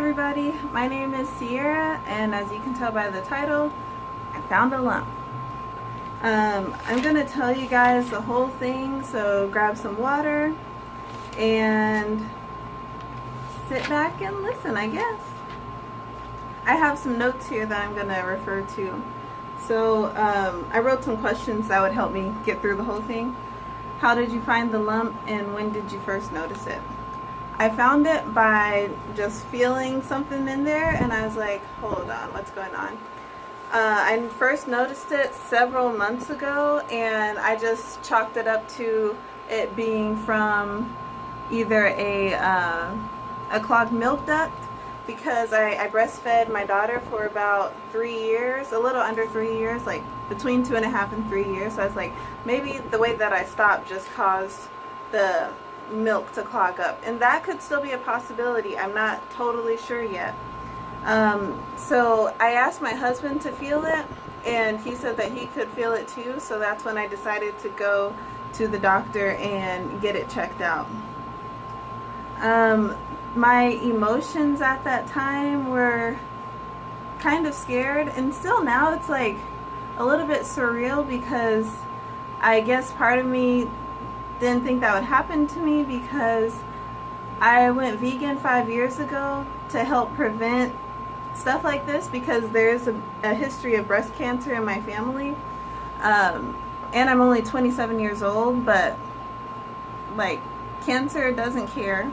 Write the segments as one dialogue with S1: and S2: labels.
S1: everybody, my name is Sierra, and as you can tell by the title, I found a lump. I'm going to tell you guys the whole thing, so grab some water and sit back and listen, I guess. I have some notes here that I'm going to refer to. So I wrote some questions that would help me get through the whole thing. How did you find the lump, and when did you first notice it? I found it by just feeling something in there, and I was like, hold on, what's going on? I first noticed it several months ago, and I just chalked it up to it being from either a clogged milk duct, because I breastfed my daughter for about 3 years, a little under 3 years, like between 2.5 and 3 years. So I was like, maybe the way that I stopped just caused the milk to clog up, and that could still be a possibility. I'm not totally sure yet. So I asked my husband to feel it, and he said that he could feel it too, so that's when I decided to go to the doctor and get it checked out. My emotions at that time were kind of scared, and still now it's like a little bit surreal, because I guess part of me didn't think that would happen to me, because I went vegan 5 years ago to help prevent stuff like this, because there's a history of breast cancer in my family, and I'm only 27 years old, but like, cancer doesn't care.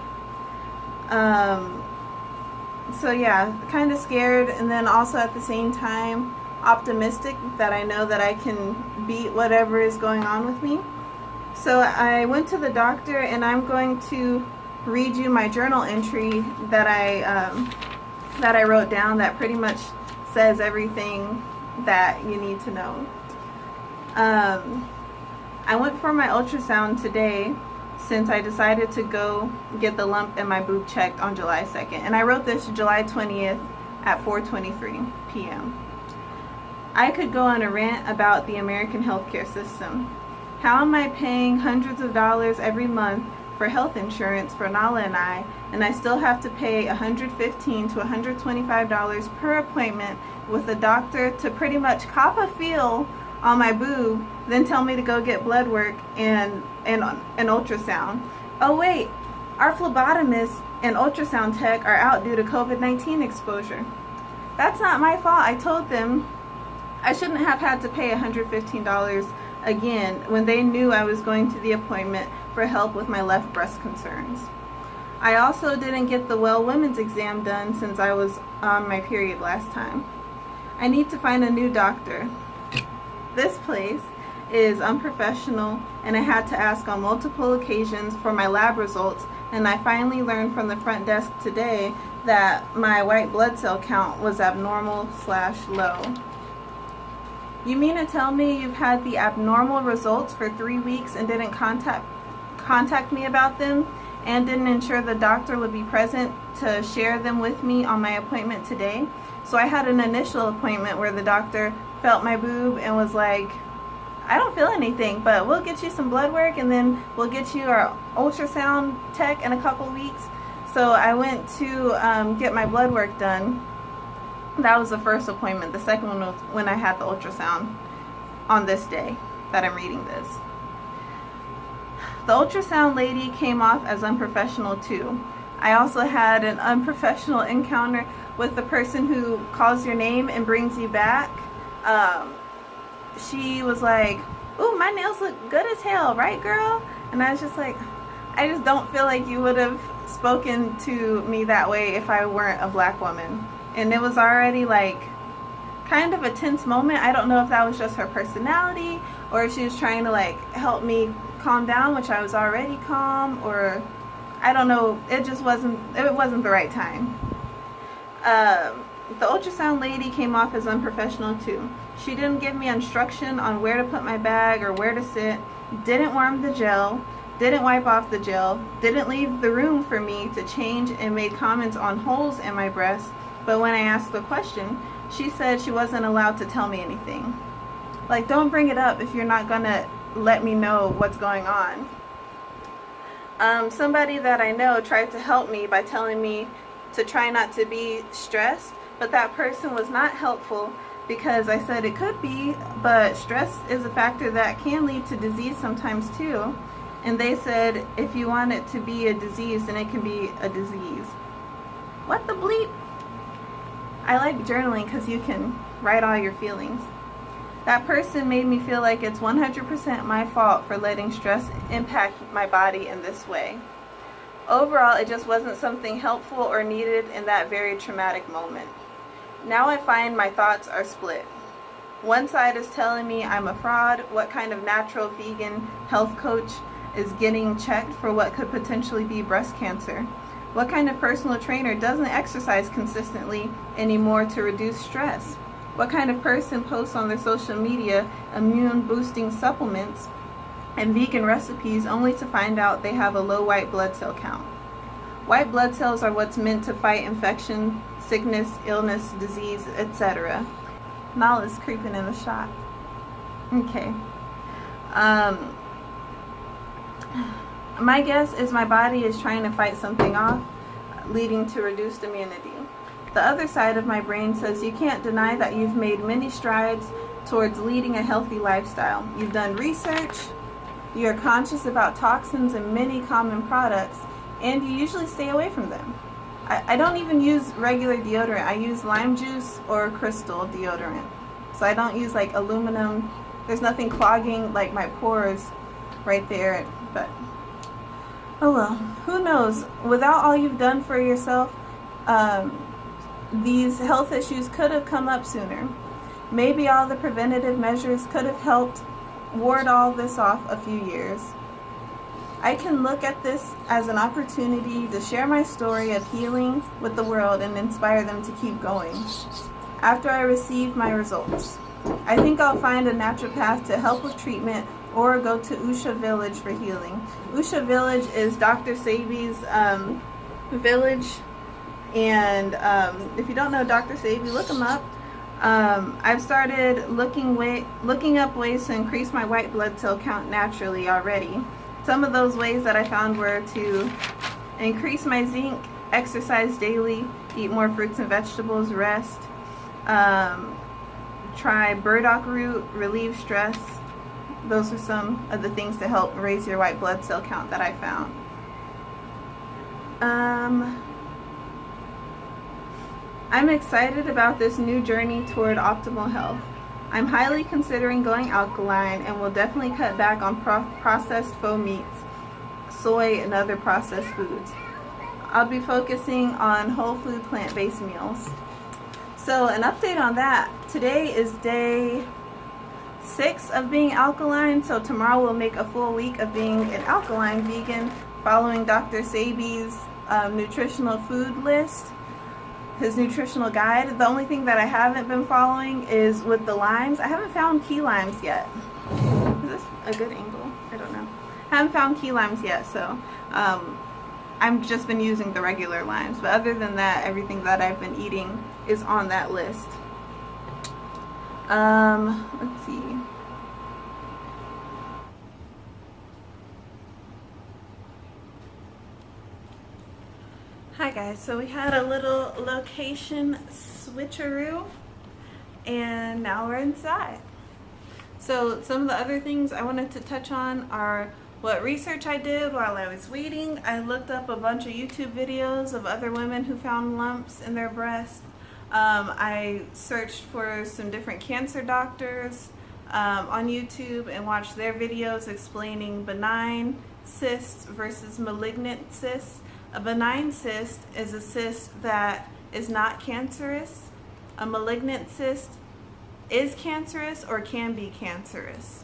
S1: So yeah, kind of scared, and then also at the same time optimistic that I know that I can beat whatever is going on with me. So I went to the doctor, and I'm going to read you my journal entry that I wrote down that pretty much says everything that you need to know. I went for my ultrasound today, since I decided to go get the lump in my boob checked on July 2nd. And I wrote this July 20th at 4:23 p.m. I could go on a rant about the American healthcare system. How am I paying hundreds of dollars every month for health insurance for Nala and I still have to pay $115 to $125 per appointment with a doctor to pretty much cop a feel on my boob, then tell me to go get blood work and an ultrasound. Oh wait, our phlebotomist and ultrasound tech are out due to COVID-19 exposure. That's not my fault. I told them I shouldn't have had to pay $115 again when they knew I was going to the appointment for help with my left breast concerns. I also didn't get the Well Women's exam done since I was on my period last time. I need to find a new doctor. This place is unprofessional, and I had to ask on multiple occasions for my lab results, and I finally learned from the front desk today that my white blood cell count was abnormal/low. You mean to tell me you've had the abnormal results for 3 weeks and didn't contact me about them, and didn't ensure the doctor would be present to share them with me on my appointment today? So I had an initial appointment where the doctor felt my boob and was like, I don't feel anything, but we'll get you some blood work, and then we'll get you our ultrasound tech in a couple weeks. So I went to get my blood work done. That was the first appointment. The second one was when I had the ultrasound on this day that I'm reading this. The ultrasound lady came off as unprofessional too. I also had an unprofessional encounter with the person who calls your name and brings you back. She was like, ooh, my nails look good as hell, right girl? And I was just like, I just don't feel like you would have spoken to me that way if I weren't a black woman. And it was already like kind of a tense moment. I don't know if that was just her personality, or if she was trying to like help me calm down, which I was already calm, or I don't know. It wasn't the right time. The ultrasound lady came off as unprofessional too. She didn't give me instruction on where to put my bag or where to sit, didn't warm the gel, didn't wipe off the gel, didn't leave the room for me to change, and made comments on holes in my breast. But when I asked the question, she said she wasn't allowed to tell me anything. Like, don't bring it up if you're not gonna let me know what's going on. Somebody that I know tried to help me by telling me to try not to be stressed, but that person was not helpful because I said it could be, but stress is a factor that can lead to disease sometimes too. And they said if you want it to be a disease, then it can be a disease. What the bleep? I like journaling because you can write all your feelings. That person made me feel like it's 100% my fault for letting stress impact my body in this way. Overall, it just wasn't something helpful or needed in that very traumatic moment. Now I find my thoughts are split. One side is telling me I'm a fraud. What kind of natural vegan health coach is getting checked for what could potentially be breast cancer? What kind of personal trainer doesn't exercise consistently anymore to reduce stress? What kind of person posts on their social media immune boosting supplements and vegan recipes only to find out they have a low white blood cell count? White blood cells are what's meant to fight infection, sickness, illness, disease, etc. Nal is creeping in the shot. Okay. My guess is my body is trying to fight something off, leading to reduced immunity. The other side of my brain says you can't deny that you've made many strides towards leading a healthy lifestyle. You've done research, you're conscious about toxins in many common products, and you usually stay away from them. I don't even use regular deodorant. I use lime juice or crystal deodorant. So I don't use like aluminum. There's nothing clogging like my pores right there. But oh well, who knows? Without all you've done for yourself, these health issues could have come up sooner. Maybe all the preventative measures could have helped ward all this off a few years. I can look at this as an opportunity to share my story of healing with the world and inspire them to keep going. After I receive my results, I think I'll find a naturopath to help with treatment or go to Usha Village for healing. Usha Village is Dr. Sebi's village, and if you don't know Dr. Sebi, look him up. I've started looking up ways to increase my white blood cell count naturally already. Some of those ways that I found were to increase my zinc, exercise daily, eat more fruits and vegetables, rest, try burdock root, relieve stress. Those are some of the things to help raise your white blood cell count that I found. I'm excited about this new journey toward optimal health. I'm highly considering going alkaline and will definitely cut back on processed faux meats, soy, and other processed foods. I'll be focusing on whole food plant-based meals. So an update on that. Today is day 6 of being alkaline, so tomorrow we'll make a full week of being an alkaline vegan, following Dr. Sebi's nutritional food list, his nutritional guide. The only thing that I haven't been following is with the limes. I haven't found key limes yet. Is this a good angle? I don't know. I haven't found key limes yet, so I've just been using the regular limes. But other than that, everything that I've been eating is on that list. Let's see. Hi guys, so we had a little location switcheroo and now we're inside. So some of the other things I wanted to touch on are what research I did while I was waiting. I looked up a bunch of YouTube videos of other women who found lumps in their breast. I searched for some different cancer doctors on YouTube and watched their videos explaining benign cysts versus malignant cysts. A benign cyst is a cyst that is not cancerous. A malignant cyst is cancerous or can be cancerous.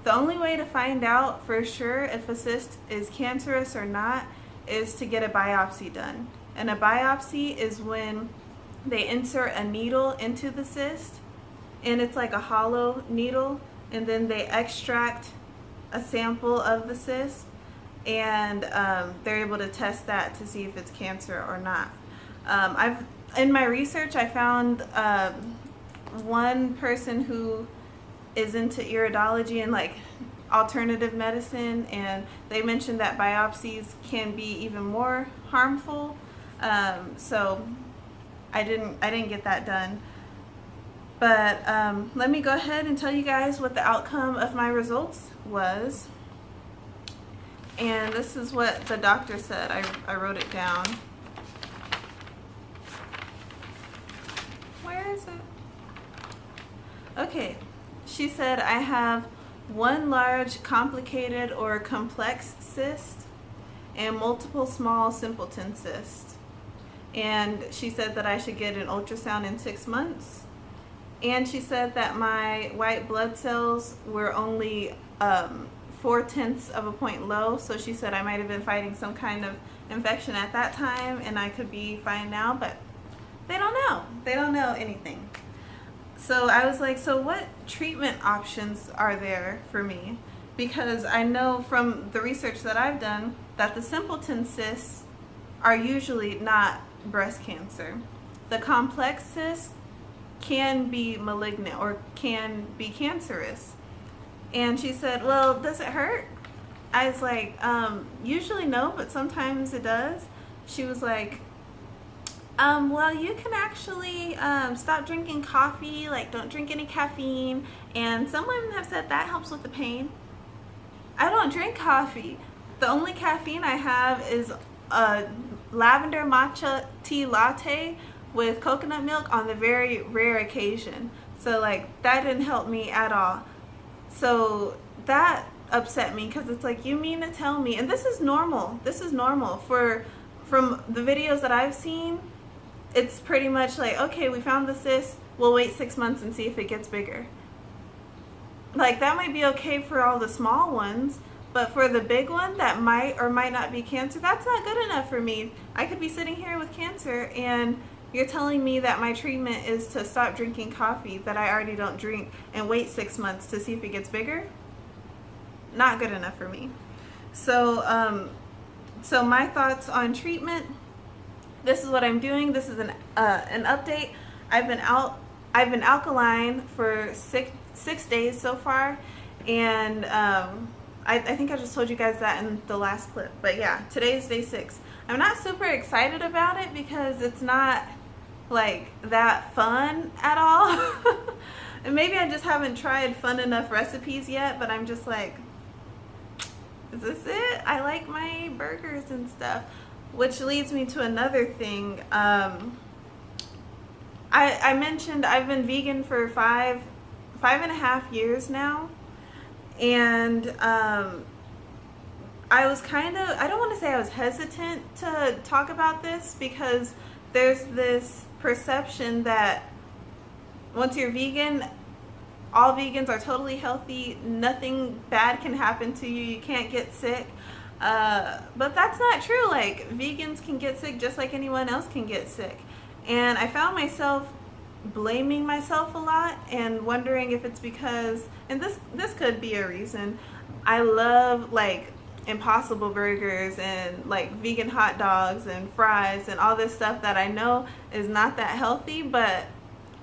S1: The only way to find out for sure if a cyst is cancerous or not is to get a biopsy done. And a biopsy is when they insert a needle into the cyst, and it's like a hollow needle, and then they extract a sample of the cyst, and they're able to test that to see if it's cancer or not. In my research, I found one person who is into iridology and like alternative medicine, and they mentioned that biopsies can be even more harmful So I didn't get that done. But let me go ahead and tell you guys what the outcome of my results was. And this is what the doctor said. I wrote it down. Where is it? Okay. She said I have one large, complicated, or complex cyst and multiple small simpleton cysts. And she said that I should get an ultrasound in 6 months. And she said that my white blood cells were only 0.4 of a point low. So she said I might have been fighting some kind of infection at that time and I could be fine now, but they don't know. They don't know anything. So I was like, so what treatment options are there for me? Because I know from the research that I've done that the simpleton cysts are usually not breast cancer. The complex cysts can be malignant or can be cancerous. And she said, well, does it hurt? I was like, usually no, but sometimes it does. She was like, well, you can actually stop drinking coffee, like don't drink any caffeine. And some women have said that helps with the pain. I don't drink coffee. The only caffeine I have is a lavender matcha tea latte with coconut milk on the very rare occasion. So like that didn't help me at all. So that upset me because it's like, you mean to tell me, and this is normal. This is normal from the videos that I've seen. It's pretty much like, okay, we found the cyst, we'll wait 6 months and see if it gets bigger. Like that might be okay for all the small ones, but for the big one that might or might not be cancer, that's not good enough for me. I could be sitting here with cancer and you're telling me that my treatment is to stop drinking coffee that I already don't drink and wait 6 months to see if it gets bigger? Not good enough for me. So, so my thoughts on treatment. This is what I'm doing. This is an update. I've been alkaline for six days so far, and I think I just told you guys that in the last clip. But yeah, today is day 6. I'm not super excited about it because it's not like that fun at all. And maybe I just haven't tried fun enough recipes yet, but I'm just like, is this it? I like my burgers and stuff. Which leads me to another thing. I mentioned I've been vegan for five and a half years now. And I was kind of, I don't want to say I was hesitant to talk about this because there's this perception that once you're vegan, all vegans are totally healthy, nothing bad can happen to you, you can't get sick. But that's not true. Like, vegans can get sick just like anyone else can get sick. And I found myself blaming myself a lot and wondering if it's because, and this could be a reason, I love like Impossible burgers and like vegan hot dogs and fries and all this stuff that I know is not that healthy, but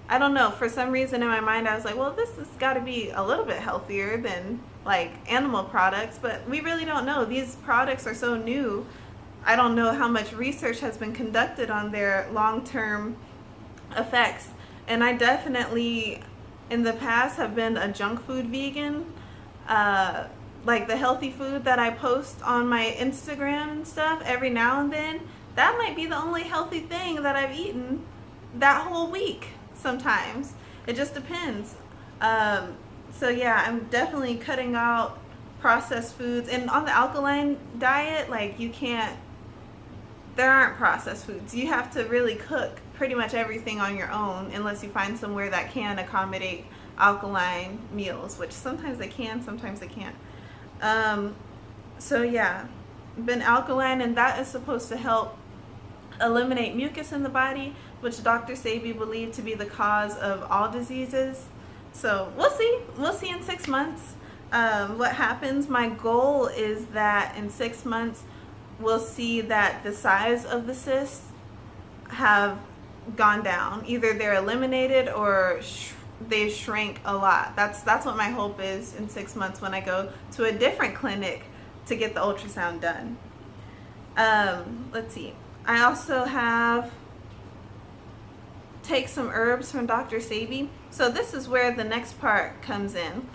S1: I don't know, for some reason in my mind I was like, well, this has got to be a little bit healthier than like animal products, but we really don't know. These products are so new. I don't know how much research has been conducted on their long-term effects. And I definitely in the past have been a junk food vegan. Like the healthy food that I post on my Instagram and stuff every now and then, that might be the only healthy thing that I've eaten that whole week sometimes. It just depends. So yeah, I'm definitely cutting out processed foods. And on the alkaline diet, like there aren't processed foods. You have to really cook pretty much everything on your own unless you find somewhere that can accommodate alkaline meals, which sometimes they can, sometimes they can't. So yeah, been alkaline, and that is supposed to help eliminate mucus in the body, which Dr. Sebi believed to be the cause of all diseases. So we'll see in 6 months what happens. My goal is that in 6 months we'll see that the size of the cysts have gone down. Either they're eliminated or they shrank a lot. That's what my hope is in 6 months when I go to a different clinic to get the ultrasound done. Let's see. I also have take some herbs from Dr. Sabi. So this is where the next part comes in.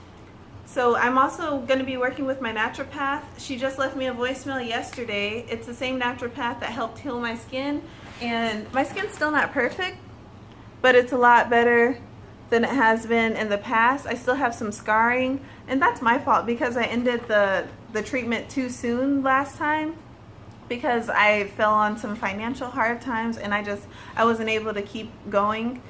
S1: So I'm also going to be working with my naturopath. She just left me a voicemail yesterday. It's the same naturopath that helped heal my skin. And my skin's still not perfect, but it's a lot better than it has been in the past. I still have some scarring, and that's my fault because I ended the treatment too soon last time because I fell on some financial hard times and I wasn't able to keep going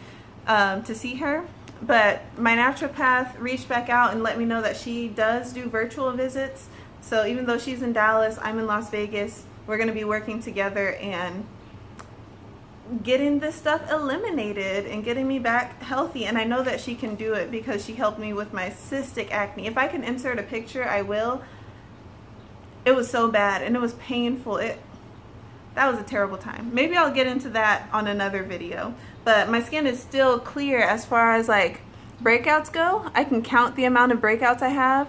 S1: to see her. But my naturopath reached back out and let me know that she does do virtual visits. So even though she's in Dallas, I'm in Las Vegas, we're going to be working together and getting this stuff eliminated and getting me back healthy. And I know that she can do it because she helped me with my cystic acne. If I can insert a picture, I will. It was so bad and it was painful. That was a terrible time. Maybe I'll get into that on another video. But my skin is still clear as far as like breakouts go. I can count the amount of breakouts I have.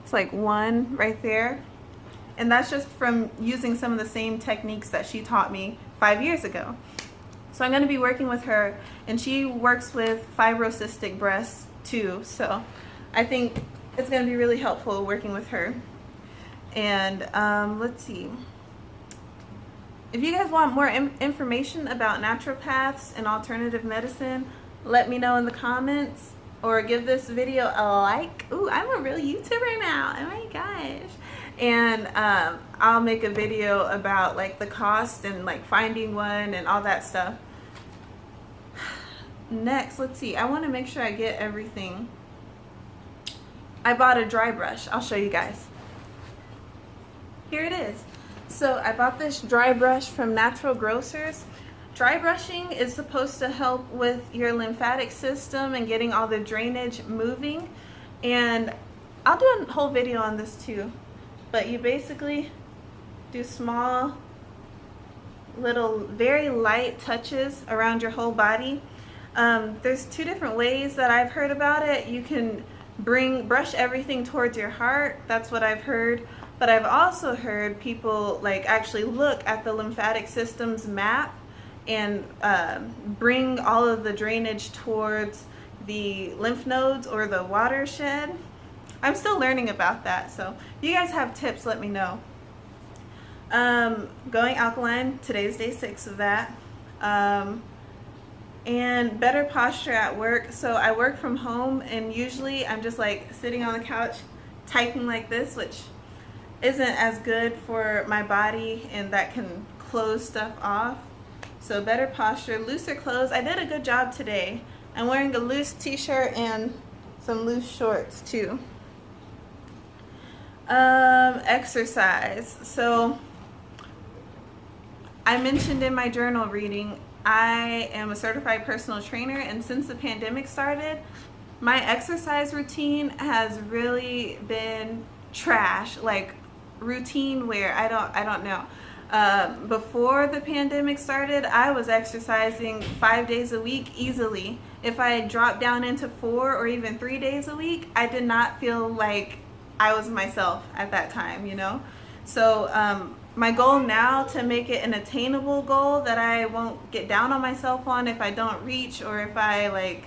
S1: It's like 1 right there. And that's just from using some of the same techniques that she taught me 5 years ago. So I'm going to be working with her, and she works with fibrocystic breasts too. So I think it's going to be really helpful working with her. And let's see. If you guys want more information about naturopaths and alternative medicine, let me know in the comments or give this video a like. Ooh, I'm a real YouTuber now. Oh my gosh. And I'll make a video about like the cost and like finding one and all that stuff. Next, let's see. I want to make sure I get everything. I bought a dry brush. I'll show you guys. Here it is. So I bought this dry brush from Natural Grocers. Dry brushing is supposed to help with your lymphatic system and getting all the drainage moving. And I'll do a whole video on this too. But you basically do small, little, very light touches around your whole body. There's 2 different ways that I've heard about it. You can brush everything towards your heart. That's what I've heard. But I've also heard people like actually look at the lymphatic system's map and bring all of the drainage towards the lymph nodes or the watershed. I'm still learning about that, so if you guys have tips, let me know. Going alkaline, today's day 6 of that. And better posture at work. So I work from home, and usually I'm just like sitting on the couch typing like this, which isn't as good for my body, and that can close stuff off. So better posture, looser clothes. I did a good job today. I'm wearing a loose t-shirt and some loose shorts too. Exercise. So I mentioned in my journal reading, I am a certified personal trainer, and since the pandemic started, my exercise routine has really been trash. Like routine where I don't know. Before the pandemic started, I was exercising 5 days a week easily. If I dropped down into 4 or even 3 days a week, I did not feel like I was myself at that time, you know? So my goal now, to make it an attainable goal that I won't get down on myself on if I don't reach, or if I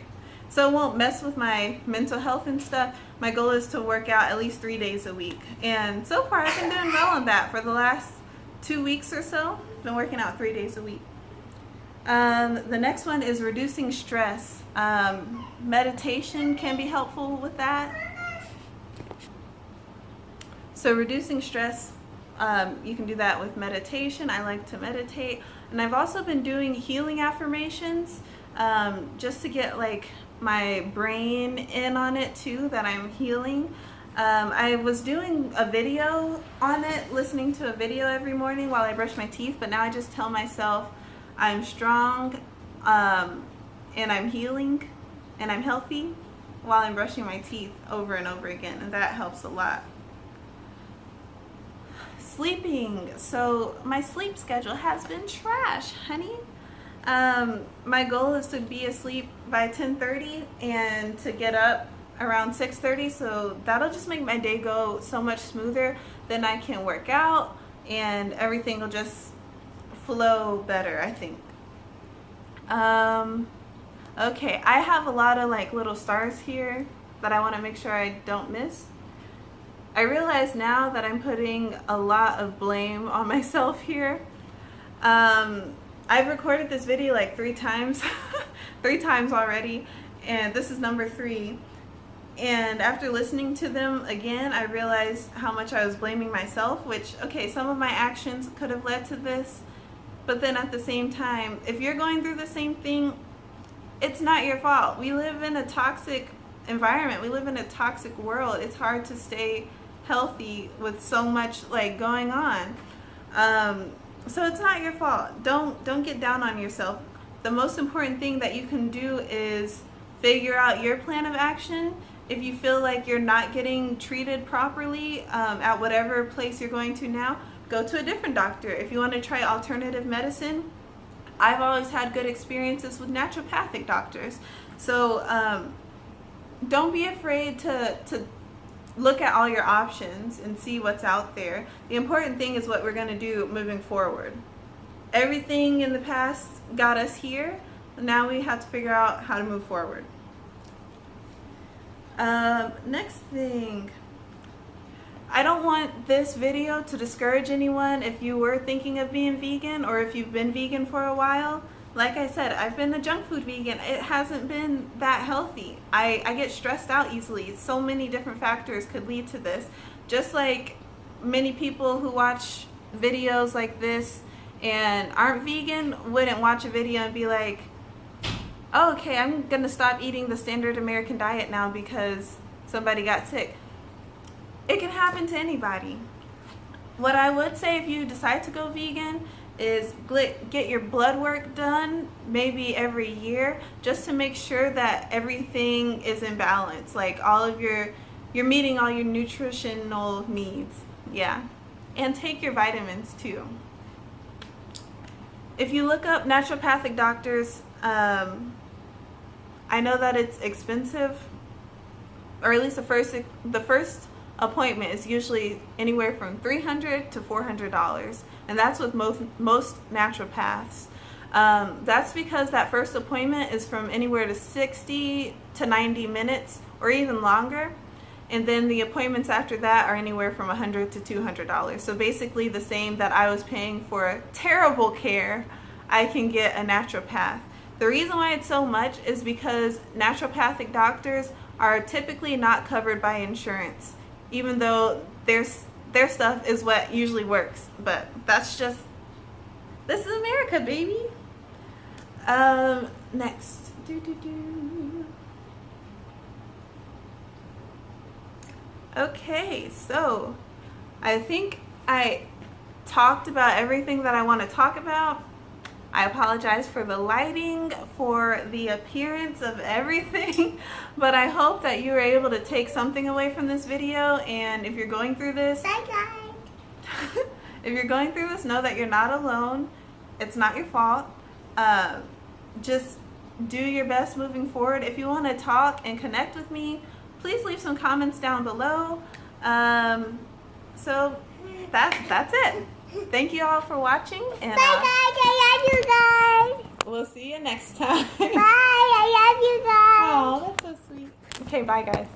S1: so it won't mess with my mental health and stuff. My goal is to work out at least 3 days a week. And so far I've been doing well on that for the last 2 weeks or so. I've been working out 3 days a week. The next one is reducing stress. Meditation can be helpful with that. So reducing stress, you can do that with meditation. I like to meditate. And I've also been doing healing affirmations just to get like my brain in on it too, that I'm healing. I was doing a video on it, listening to a video every morning while I brush my teeth, but now I just tell myself I'm strong and I'm healing and I'm healthy while I'm brushing my teeth over and over again, and that helps a lot. Sleeping. So my sleep schedule has been trash, honey. My goal is to be asleep by 10:30 and to get up around 6:30, so that'll just make my day go so much smoother. Then I can work out and everything will just flow better, I think. Okay, I have a lot of like little stars here that I want to make sure I don't miss. I realize now that I'm putting a lot of blame on myself here. I've recorded this video like 3 times, 3 times already, and this is number 3. And after listening to them again, I realized how much I was blaming myself, which, okay, some of my actions could have led to this, but then at the same time, if you're going through the same thing, it's not your fault. We live in a toxic environment. We live in a toxic world. It's hard to stay healthy with so much like going on. So it's not your fault. Don't get down on yourself. The most important thing that you can do is figure out your plan of action. If you feel like you're not getting treated properly at whatever place you're going to now, go to a different doctor. If you want to try alternative medicine, I've always had good experiences with naturopathic doctors. So don't be afraid to look at all your options and see what's out there. The important thing is what we're going to do moving forward. Everything in the past got us here. Now we have to figure out how to move forward. Next thing, I don't want this video to discourage anyone if you were thinking of being vegan or if you've been vegan for a while. Like I said, I've been a junk food vegan. It hasn't been that healthy. I get stressed out easily. So many different factors could lead to this. Just like many people who watch videos like this and aren't vegan wouldn't watch a video and be like, oh, okay, I'm gonna stop eating the standard American diet now because somebody got sick. It can happen to anybody. What I would say if you decide to go vegan is get your blood work done maybe every year, just to make sure that everything is in balance, like all of you're meeting all your nutritional needs. Yeah, and take your vitamins too. If you look up naturopathic doctors, I know that it's expensive, or at least the first appointment is usually anywhere from $300 to $400, and that's with most naturopaths. That's because that first appointment is from anywhere to 60 to 90 minutes or even longer, and then the appointments after that are anywhere from $100 to $200. So basically the same that I was paying for terrible care, I can get a naturopath. The reason why it's so much is because naturopathic doctors are typically not covered by insurance, even though their stuff is what usually works. But that's just, this is America, baby. Next. Okay, so I think I talked about everything that I want to talk about. I apologize for the lighting, for the appearance of everything, but I hope that you were able to take something away from this video. And if you're going through this, if you're going through this, know that you're not alone. It's not your fault. Just do your best moving forward. If you want to talk and connect with me, please leave some comments down below. So that's it. Thank you all for watching, and
S2: bye guys, I love you guys.
S1: We'll see you next time.
S2: Bye, I love you guys.
S1: Oh, that's so sweet. Okay, bye guys.